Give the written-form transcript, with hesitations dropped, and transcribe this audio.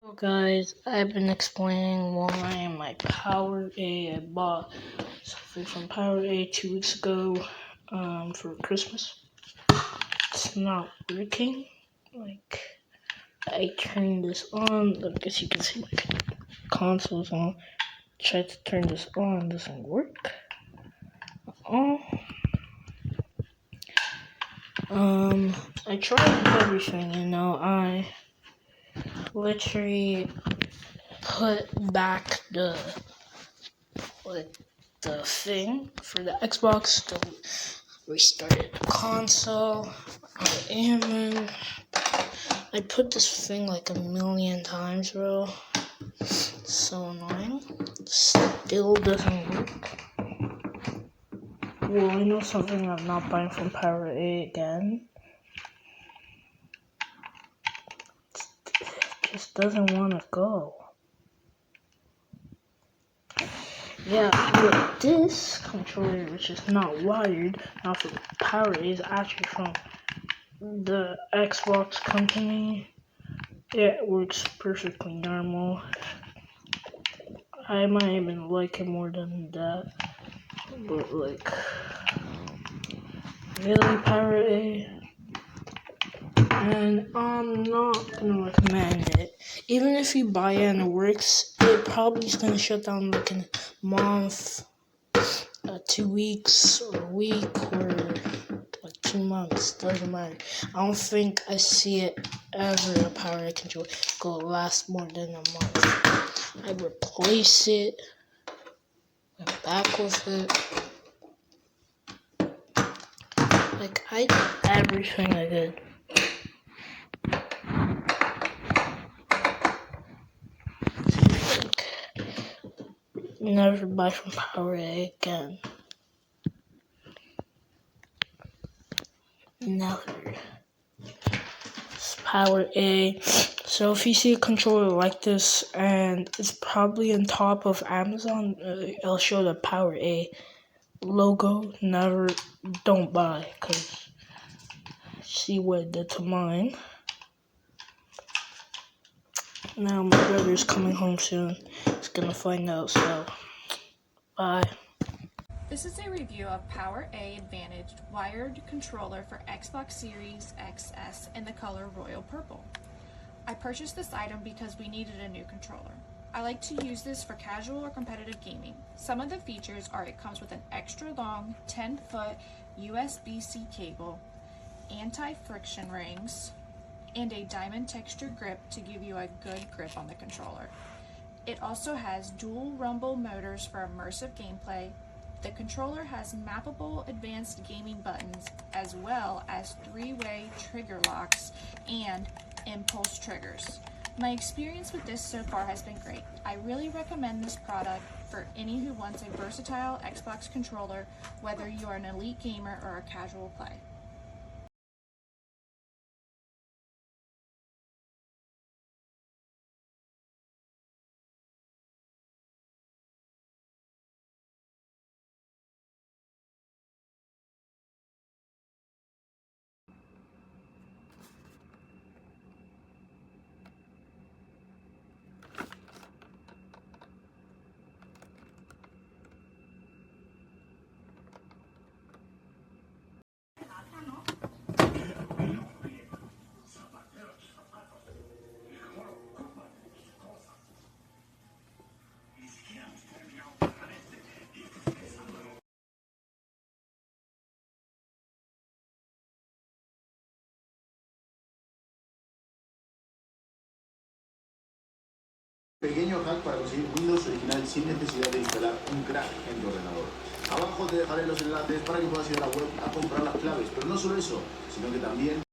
So guys, I've been explaining why my PowerA, I bought something from PowerA 2 weeks ago for Christmas. It's not working. Like, I turned this on, I guess you can see my console's on. Tried to turn this on, doesn't work. I tried everything, I literally put back the thing for the Xbox to restarted the console. I put this thing like a million times, bro. It's so annoying. Still doesn't work. Well, I know something I'm not buying from PowerA again. It just doesn't want to go. Yeah, with this controller, which is not wired, not from PowerA, is actually from the Xbox company. It works perfectly normal. I might even like it more than that, but like, really PowerA, and I'm not gonna recommend it. Even if you buy it and it works, it probably is gonna shut down like in a month, 2 weeks, or a week, or like 2 months. Doesn't matter. I don't think I see it ever a PowerA controller go last more than a month. I replace it, went back with it. Like, I did everything I did. Like, never buy from PowerA again. Never. It's PowerA. So if you see a controller like this and it's probably on top of Amazon, it'll show the PowerA logo. Never, don't buy, because see what it did to mine. Now my brother's coming home soon. He's gonna find out, so bye. This is a review of PowerA Advantaged wired controller for Xbox Series XS in the color Royal Purple. I purchased this item because we needed a new controller. I like to use this for casual or competitive gaming. Some of the features are it comes with an extra long 10-foot USB-C cable, anti-friction rings, and a diamond texture grip to give you a good grip on the controller. It also has dual rumble motors for immersive gameplay. The controller has mappable advanced gaming buttons as well as 3-way trigger locks and impulse triggers. My experience with this so far has been great. I really recommend this product for any who wants a versatile Xbox controller, whether you are an elite gamer or a casual play. Pequeño hack para conseguir Windows original sin necesidad de instalar un crack en tu ordenador. Abajo te dejaré los enlaces para que puedas ir a la web a comprar las claves, pero no solo eso, sino que también